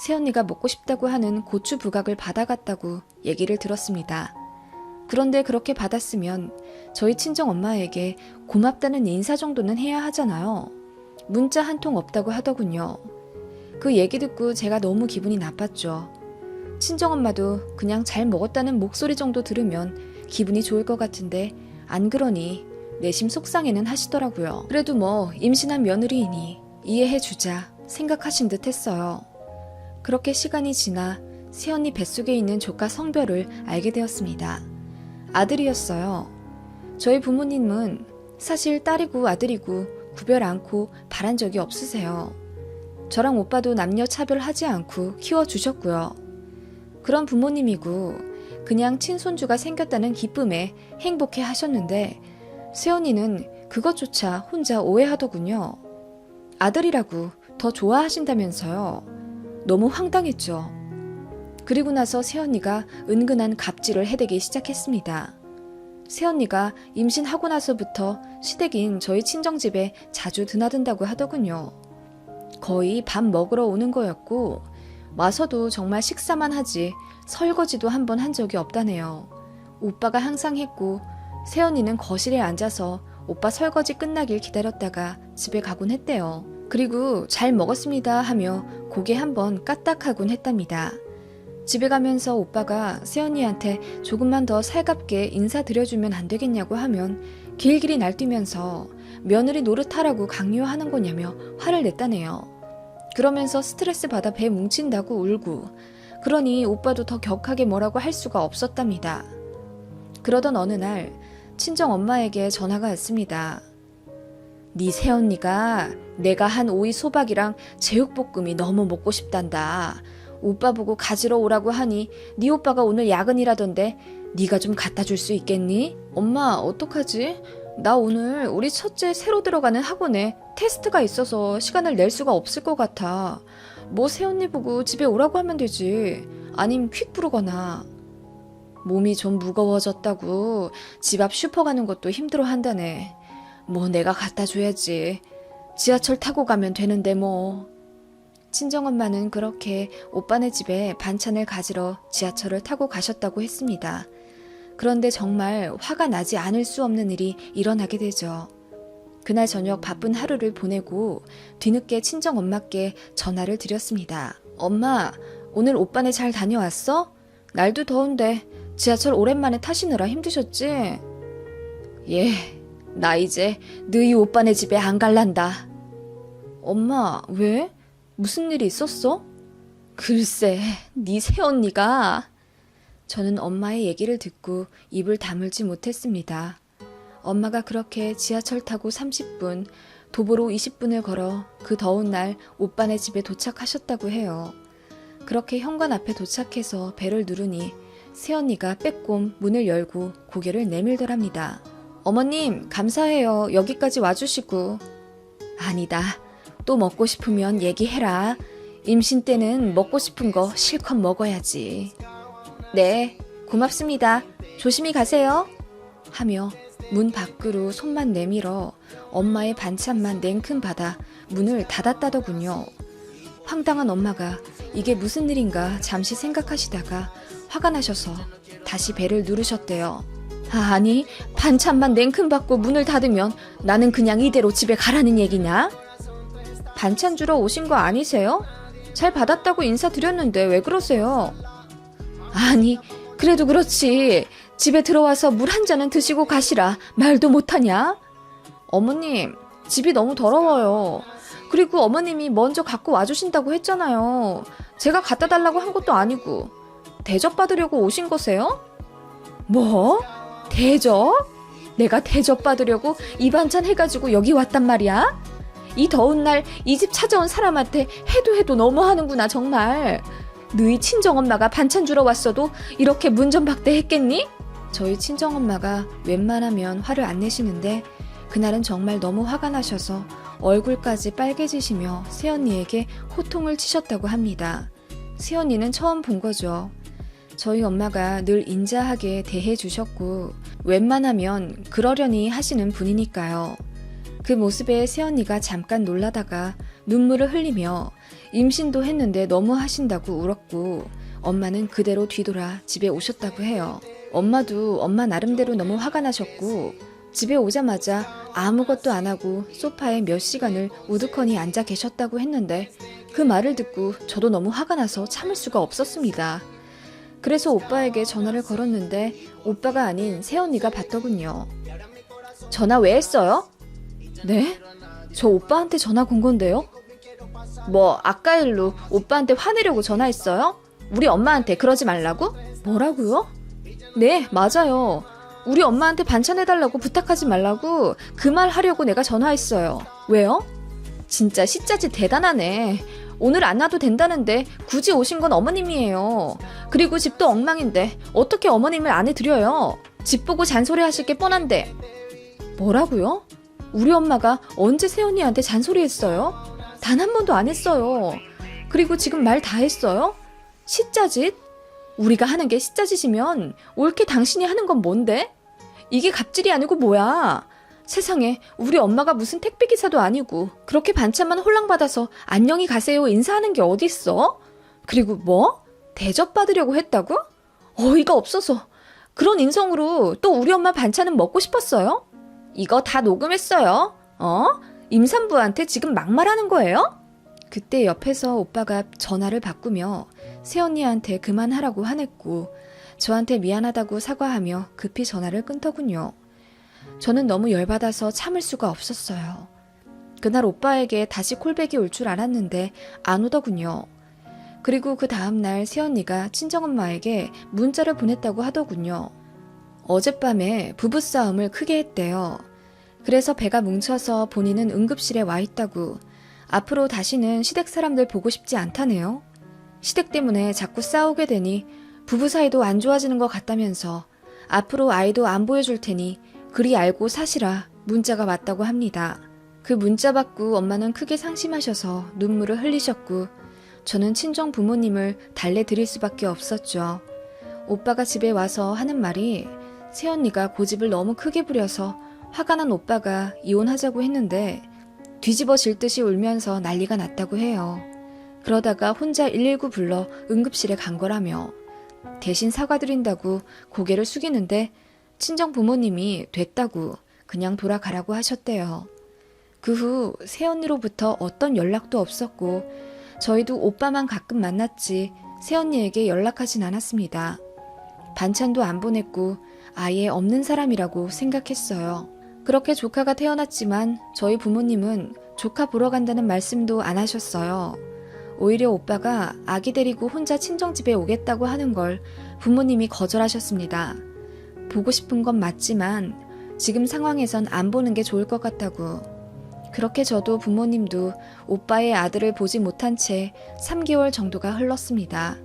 새언니가 먹고 싶다고 하는 고추 부각을 받아갔다고 얘기를 들었습니다. 그런데 그렇게 받았으면 저희 친정엄마에게 고맙다는 인사 정도는 해야 하잖아요. 문자 한 통 없다고 하더군요. 그 얘기 듣고 제가 너무 기분이 나빴죠. 친정엄마도 그냥 잘 먹었다는 목소리 정도 들으면 기분이 좋을 것 같은데 안 그러니 내심 속상해는 하시더라고요. 그래도 뭐 임신한 며느리이니 이해해주자 생각하신 듯 했어요. 그렇게 시간이 지나 새언니 뱃속에 있는 조카 성별을 알게 되었습니다. 아들이었어요. 저희 부모님은 사실 딸이고 아들이고 구별 않고 바란 적이 없으세요. 저랑 오빠도 남녀 차별하지 않고 키워주셨고요. 그런 부모님이고 그냥 친손주가 생겼다는 기쁨에 행복해 하셨는데 새언니는 그것조차 혼자 오해하더군요. 아들이라고 더 좋아하신다면서요. 너무 황당했죠. 그리고 나서 새언니가 은근한 갑질을 해대기 시작했습니다. 새언니가 임신하고 나서부터 시댁인 저희 친정집에 자주 드나든다고 하더군요. 거의 밥 먹으러 오는 거였고 와서도 정말 식사만 하지 설거지도 한 번 한 적이 없다네요. 오빠가 항상 했고 새언니는 거실에 앉아서 오빠 설거지 끝나길 기다렸다가 집에 가곤 했대요. 그리고 잘 먹었습니다 하며 고개 한번 까딱하곤 했답니다. 집에 가면서 오빠가 새언니한테 조금만 더 살갑게 인사드려주면 안 되겠냐고 하면 길길이 날뛰면서 며느리 노릇하라고 강요하는 거냐며 화를 냈다네요. 그러면서 스트레스 받아 배 뭉친다고 울고 그러니 오빠도 더 격하게 뭐라고 할 수가 없었답니다. 그러던 어느 날 친정엄마에게 전화가 왔습니다. 네 새언니가 내가 한 오이 소박이랑 제육볶음이 너무 먹고 싶단다. 오빠 보고 가지러 오라고 하니 네 오빠가 오늘 야근이라던데 네가 좀 갖다 줄 수 있겠니? 엄마 어떡하지? 나 오늘 우리 첫째 새로 들어가는 학원에 테스트가 있어서 시간을 낼 수가 없을 것 같아. 뭐 새언니 보고 집에 오라고 하면 되지. 아님 퀵 부르거나. 몸이 좀 무거워졌다고 집 앞 슈퍼 가는 것도 힘들어 한다네. 뭐 내가 갖다 줘야지. 지하철 타고 가면 되는데 뭐. 친정엄마는 그렇게 오빠네 집에 반찬을 가지러 지하철을 타고 가셨다고 했습니다. 그런데 정말 화가 나지 않을 수 없는 일이 일어나게 되죠. 그날 저녁 바쁜 하루를 보내고 뒤늦게 친정엄마께 전화를 드렸습니다. 엄마, 오늘 오빠네 잘 다녀왔어? 날도 더운데 지하철 오랜만에 타시느라 힘드셨지? 예, 나 이제 너희 오빠네 집에 안 갈란다. 엄마, 왜? 무슨 일이 있었어? 글쎄, 네 새언니가. 저는 엄마의 얘기를 듣고 입을 다물지 못했습니다. 엄마가 그렇게 지하철 타고 30분, 도보로 20분을 걸어 그 더운 날 오빠네 집에 도착하셨다고 해요. 그렇게 현관 앞에 도착해서 배를 누르니 새언니가 빼꼼 문을 열고 고개를 내밀더랍니다. 어머님, 감사해요. 여기까지 와주시고. 아니다. 또 먹고 싶으면 얘기해라. 임신 때는 먹고 싶은 거 실컷 먹어야지. 네, 고맙습니다. 조심히 가세요. 하며 문 밖으로 손만 내밀어 엄마의 반찬만 냉큼 받아 문을 닫았다더군요. 황당한 엄마가 이게 무슨 일인가 잠시 생각하시다가 화가 나셔서 다시 배를 누르셨대요. 아니, 반찬만 냉큼 받고 문을 닫으면 나는 그냥 이대로 집에 가라는 얘기냐? 반찬 주러 오신 거 아니세요? 잘 받았다고 인사드렸는데 왜 그러세요? 아니, 그래도 그렇지. 집에 들어와서 물 한 잔은 드시고 가시라. 말도 못하냐? 어머님, 집이 너무 더러워요. 그리고 어머님이 먼저 갖고 와주신다고 했잖아요. 제가 갖다 달라고 한 것도 아니고. 대접받으려고 오신 거세요? 뭐? 대접? 내가 대접받으려고 이 반찬 해가지고 여기 왔단 말이야? 이 더운 날 이 집 찾아온 사람한테 해도 너무하는구나 정말. 너희 친정엄마가 반찬 주러 왔어도 이렇게 문전박대했겠니? 저희 친정엄마가 웬만하면 화를 안 내시는데 그날은 정말 너무 화가 나셔서 얼굴까지 빨개지시며 새언니에게 호통을 치셨다고 합니다. 새언니는 처음 본 거죠. 저희 엄마가 늘 인자하게 대해주셨고 웬만하면 그러려니 하시는 분이니까요. 그 모습에 새언니가 잠깐 놀라다가 눈물을 흘리며 임신도 했는데 너무 하신다고 울었고 엄마는 그대로 뒤돌아 집에 오셨다고 해요. 엄마도 엄마 나름대로 너무 화가 나셨고 집에 오자마자 아무것도 안 하고 소파에 몇 시간을 우두커니 앉아 계셨다고 했는데 그 말을 듣고 저도 너무 화가 나서 참을 수가 없었습니다. 그래서 오빠에게 전화를 걸었는데 오빠가 아닌 새언니가 받더군요. 전화 왜 했어요? 네? 저 오빠한테 전화 건 건데요? 뭐 아까 일로 오빠한테 화내려고 전화했어요? 우리 엄마한테 그러지 말라고? 뭐라고요? 네, 맞아요. 우리 엄마한테 반찬 해달라고 부탁하지 말라고 그 말 하려고 내가 전화했어요. 왜요? 진짜 시짜지 대단하네. 오늘 안 와도 된다는데 굳이 오신 건 어머님이에요. 그리고 집도 엉망인데 어떻게 어머님을 안해드려요? 집 보고 잔소리 하실 게 뻔한데. 뭐라고요? 우리 엄마가 언제 새언니한테 잔소리했어요? 단 한 번도 안 했어요. 그리고 지금 말 다 했어요? 시짜짓? 우리가 하는 게 시짜짓이면 옳게 당신이 하는 건 뭔데? 이게 갑질이 아니고 뭐야? 세상에 우리 엄마가 무슨 택배기사도 아니고 그렇게 반찬만 홀랑받아서 안녕히 가세요 인사하는 게 어딨어? 그리고 뭐? 대접받으려고 했다고? 어이가 없어서. 그런 인성으로 또 우리 엄마 반찬은 먹고 싶었어요? 이거 다 녹음했어요. 임산부한테 지금 막말하는 거예요? 그때 옆에서 오빠가 전화를 바꾸며 새언니한테 그만하라고 화냈고 저한테 미안하다고 사과하며 급히 전화를 끊더군요. 저는 너무 열받아서 참을 수가 없었어요. 그날 오빠에게 다시 콜백이 올 줄 알았는데 안 오더군요. 그리고 그 다음날 새언니가 친정엄마에게 문자를 보냈다고 하더군요. 어젯밤에 부부싸움을 크게 했대요. 그래서 배가 뭉쳐서 본인은 응급실에 와 있다고. 앞으로 다시는 시댁 사람들 보고 싶지 않다네요. 시댁 때문에 자꾸 싸우게 되니 부부 사이도 안 좋아지는 것 같다면서 앞으로 아이도 안 보여줄 테니 그리 알고 사시라 문자가 왔다고 합니다. 그 문자 받고 엄마는 크게 상심하셔서 눈물을 흘리셨고 저는 친정 부모님을 달래드릴 수밖에 없었죠. 오빠가 집에 와서 하는 말이 새언니가 고집을 너무 크게 부려서 화가 난 오빠가 이혼하자고 했는데 뒤집어질 듯이 울면서 난리가 났다고 해요. 그러다가 혼자 119 불러 응급실에 간 거라며 대신 사과드린다고 고개를 숙이는데 친정 부모님이 됐다고 그냥 돌아가라고 하셨대요. 그 후 새언니로부터 어떤 연락도 없었고 저희도 오빠만 가끔 만났지 새언니에게 연락하진 않았습니다. 반찬도 안 보냈고 아예 없는 사람이라고 생각했어요. 그렇게 조카가 태어났지만 저희 부모님은 조카 보러 간다는 말씀도 안 하셨어요. 오히려 오빠가 아기 데리고 혼자 친정집에 오겠다고 하는 걸 부모님이 거절하셨습니다. 보고 싶은 건 맞지만 지금 상황에선 안 보는 게 좋을 것 같다고. 그렇게 저도 부모님도 오빠의 아들을 보지 못한 채 3개월 정도가 흘렀습니다.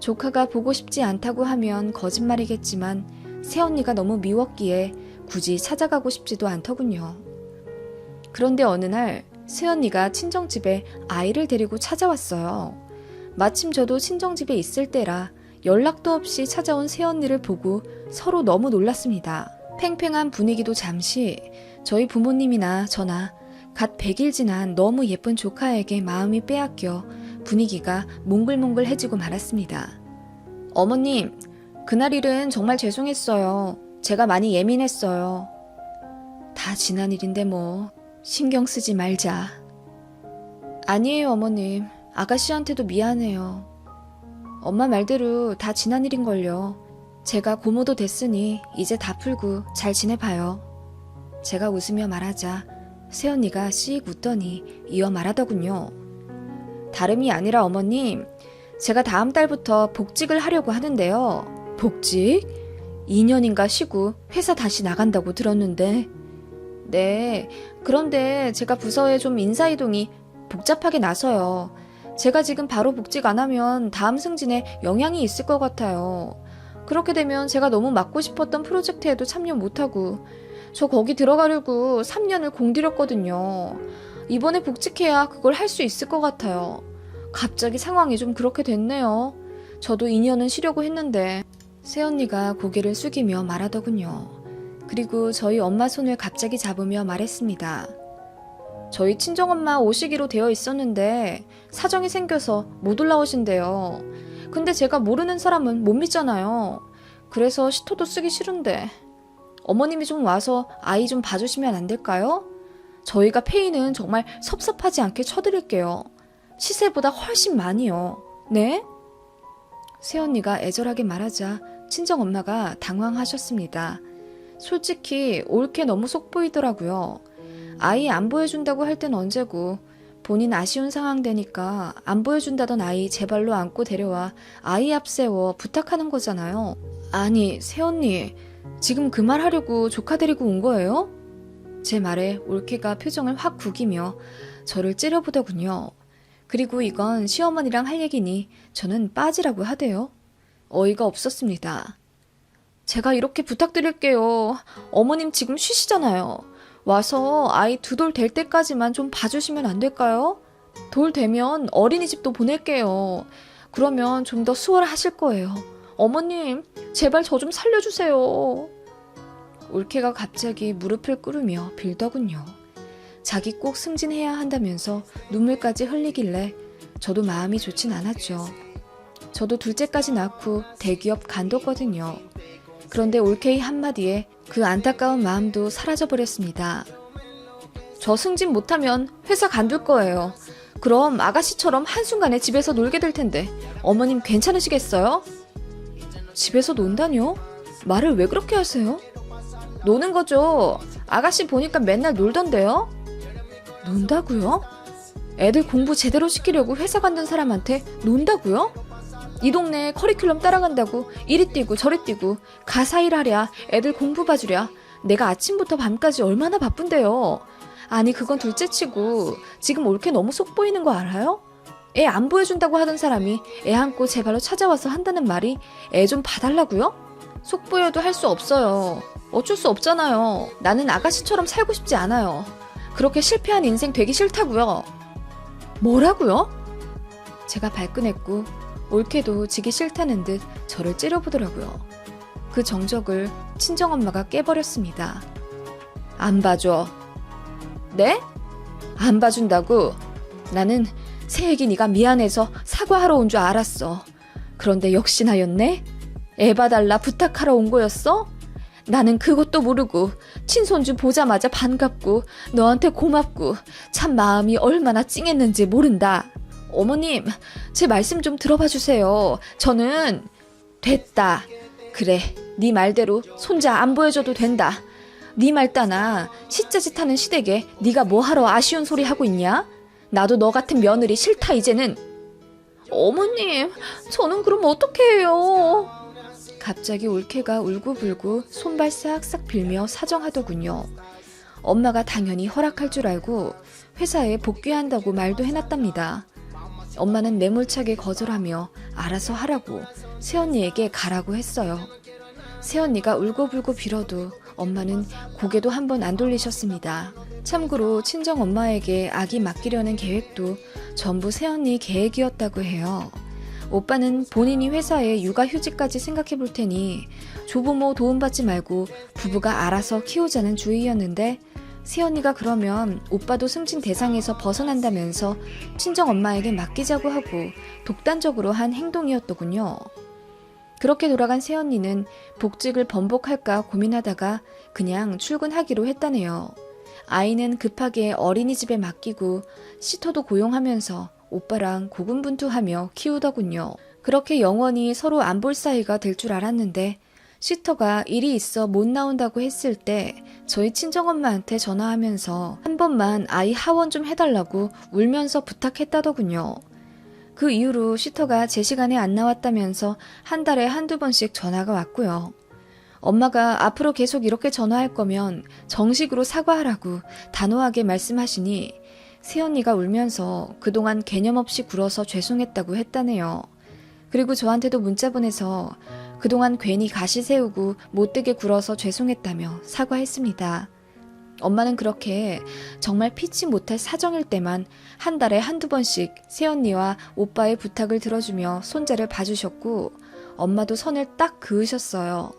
조카가 보고 싶지 않다고 하면 거짓말이겠지만 새언니가 너무 미웠기에 굳이 찾아가고 싶지도 않더군요. 그런데 어느 날 새언니가 친정집에 아이를 데리고 찾아왔어요. 마침 저도 친정집에 있을 때라 연락도 없이 찾아온 새언니를 보고 서로 너무 놀랐습니다. 팽팽한 분위기도 잠시 저희 부모님이나 저나 갓 100일 지난 너무 예쁜 조카에게 마음이 빼앗겨 분위기가 몽글몽글해지고 말았습니다. 어머님, 그날 일은 정말 죄송했어요. 제가 많이 예민했어요. 다 지난 일인데 뭐 신경 쓰지 말자. 아니에요 어머님. 아가씨한테도 미안해요. 엄마 말대로 다 지난 일인걸요. 제가 고모도 됐으니 이제 다 풀고 잘 지내봐요. 제가 웃으며 말하자 새언니가 씩 웃더니 이어 말하더군요. 다름이 아니라 어머님, 제가 다음 달부터 복직을 하려고 하는데요. 복직? 2년인가 쉬고 회사 다시 나간다고 들었는데. 네, 그런데 제가 부서에 좀 인사이동이 복잡하게 나서요. 제가 지금 바로 복직 안 하면 다음 승진에 영향이 있을 것 같아요. 그렇게 되면 제가 너무 맡고 싶었던 프로젝트에도 참여 못하고 저 거기 들어가려고 3년을 공들였거든요. 이번에 복직해야 그걸 할 수 있을 것 같아요. 갑자기 상황이 좀 그렇게 됐네요. 저도 2년은 쉬려고 했는데. 새언니가 고개를 숙이며 말하더군요. 그리고 저희 엄마 손을 갑자기 잡으며 말했습니다. 저희 친정엄마 오시기로 되어 있었는데 사정이 생겨서 못 올라오신대요. 근데 제가 모르는 사람은 못 믿잖아요. 그래서 시토도 쓰기 싫은데 어머님이 좀 와서 아이 좀 봐주시면 안 될까요? 저희가 페이는 정말 섭섭하지 않게 쳐드릴게요. 시세보다 훨씬 많이요. 네? 새언니가 애절하게 말하자 친정엄마가 당황하셨습니다. 솔직히 옳게 너무 속보이더라고요. 아이 안 보여준다고 할 땐 언제고 본인 아쉬운 상황 되니까 안 보여준다던 아이 제 발로 안고 데려와 아이 앞세워 부탁하는 거잖아요. 아니 새언니 지금 그 말 하려고 조카 데리고 온 거예요? 제 말에 올케가 표정을 확 구기며 저를 찌려보더군요. 그리고 이건 시어머니랑 할 얘기니 저는 빠지라고 하대요. 어이가 없었습니다. 제가 이렇게 부탁드릴게요. 어머님 지금 쉬시잖아요. 와서 아이 2돌 될 때까지만 좀 봐주시면 안 될까요? 돌 되면 어린이집도 보낼게요. 그러면 좀 더 수월하실 거예요. 어머님, 제발 저 좀 살려주세요. 올케가 갑자기 무릎을 꿇으며 빌더군요. 자기 꼭 승진해야 한다면서 눈물까지 흘리길래 저도 마음이 좋진 않았죠. 저도 둘째까지 낳고 대기업 간뒀거든요. 그런데 올케의 한마디에 그 안타까운 마음도 사라져버렸습니다. 저 승진 못하면 회사 간둘 거예요. 그럼 아가씨처럼 한순간에 집에서 놀게 될 텐데 어머님 괜찮으시겠어요? 집에서 논다뇨? 말을 왜 그렇게 하세요? 노는 거죠. 아가씨 보니까 맨날 놀던데요? 논다고요? 애들 공부 제대로 시키려고 회사 간둔 사람한테 논다고요? 이 동네 커리큘럼 따라간다고 이리 뛰고 저리 뛰고 가사 일하랴 애들 공부 봐주랴 내가 아침부터 밤까지 얼마나 바쁜데요. 아니 그건 둘째치고 지금 올케 너무 속 보이는 거 알아요? 애 안 보여준다고 하던 사람이 애 안고 제 발로 찾아와서 한다는 말이 애 좀 봐달라고요? 속 보여도 할 수 없어요. 어쩔 수 없잖아요. 나는 아가씨처럼 살고 싶지 않아요. 그렇게 실패한 인생 되기 싫다고요. 뭐라고요? 제가 발끈했고 올케도 지기 싫다는 듯 저를 찌려보더라고요. 그 정적을 친정엄마가 깨버렸습니다. 안 봐줘. 네? 안 봐준다고? 나는 새애기 네가 미안해서 사과하러 온 줄 알았어. 그런데 역시나였네? 애 봐달라 부탁하러 온 거였어? 나는 그것도 모르고 친손주 보자마자 반갑고 너한테 고맙고 참 마음이 얼마나 찡했는지 모른다. 어머님, 제 말씀 좀 들어봐 주세요. 저는 됐다. 그래, 네 말대로 손자 안 보여줘도 된다. 네 말 따나 시짜짓하는 시댁에 네가 뭐하러 아쉬운 소리 하고 있냐? 나도 너 같은 며느리 싫다 이제는. 어머님, 저는 그럼 어떻게 해요? 갑자기 올케가 울고불고 손발 싹싹 빌며 사정하더군요. 엄마가 당연히 허락할 줄 알고 회사에 복귀한다고 말도 해놨답니다. 엄마는 매몰차게 거절하며 알아서 하라고 새언니에게 가라고 했어요. 새언니가 울고불고 빌어도 엄마는 고개도 한 번 안 돌리셨습니다. 참고로 친정엄마에게 아기 맡기려는 계획도 전부 새언니 계획이었다고 해요. 오빠는 본인이 회사에 육아휴직까지 생각해 볼 테니 조부모 도움받지 말고 부부가 알아서 키우자는 주의였는데 새언니가 그러면 오빠도 승진 대상에서 벗어난다면서 친정엄마에게 맡기자고 하고 독단적으로 한 행동이었더군요. 그렇게 돌아간 새언니는 복직을 번복할까 고민하다가 그냥 출근하기로 했다네요. 아이는 급하게 어린이집에 맡기고 시터도 고용하면서 오빠랑 고군분투하며 키우더군요. 그렇게 영원히 서로 안 볼 사이가 될 줄 알았는데 시터가 일이 있어 못 나온다고 했을 때 저희 친정엄마한테 전화하면서 한 번만 아이 하원 좀 해달라고 울면서 부탁했다더군요. 그 이후로 시터가 제 시간에 안 나왔다면서 한 달에 한두 번씩 전화가 왔고요. 엄마가 앞으로 계속 이렇게 전화할 거면 정식으로 사과하라고 단호하게 말씀하시니 새언니가 울면서 그동안 개념 없이 굴어서 죄송했다고 했다네요. 그리고 저한테도 문자 보내서 그동안 괜히 가시 세우고 못되게 굴어서 죄송했다며 사과했습니다. 엄마는 그렇게 정말 피치 못할 사정일 때만 한 달에 한두 번씩 새언니와 오빠의 부탁을 들어주며 손자를 봐주셨고 엄마도 선을 딱 그으셨어요.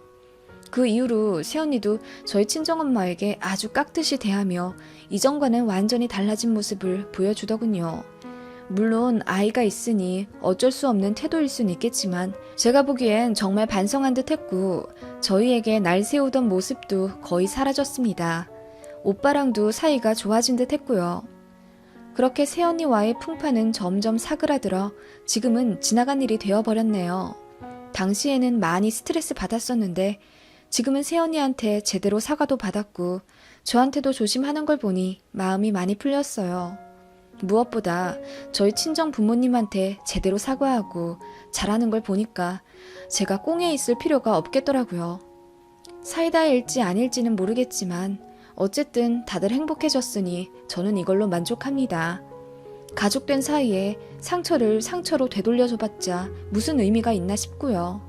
그 이후로 새언니도 저희 친정엄마에게 아주 깍듯이 대하며 이전과는 완전히 달라진 모습을 보여주더군요. 물론 아이가 있으니 어쩔 수 없는 태도일 순 있겠지만 제가 보기엔 정말 반성한 듯 했고 저희에게 날 세우던 모습도 거의 사라졌습니다. 오빠랑도 사이가 좋아진 듯 했고요. 그렇게 새언니와의 풍파는 점점 사그라들어 지금은 지나간 일이 되어버렸네요. 당시에는 많이 스트레스 받았었는데 지금은 새언니한테 제대로 사과도 받았고 저한테도 조심하는 걸 보니 마음이 많이 풀렸어요. 무엇보다 저희 친정 부모님한테 제대로 사과하고 잘하는 걸 보니까 제가 꽁에 있을 필요가 없겠더라고요. 사이다일지 아닐지는 모르겠지만 어쨌든 다들 행복해졌으니 저는 이걸로 만족합니다. 가족된 사이에 상처를 상처로 되돌려줘봤자 무슨 의미가 있나 싶고요.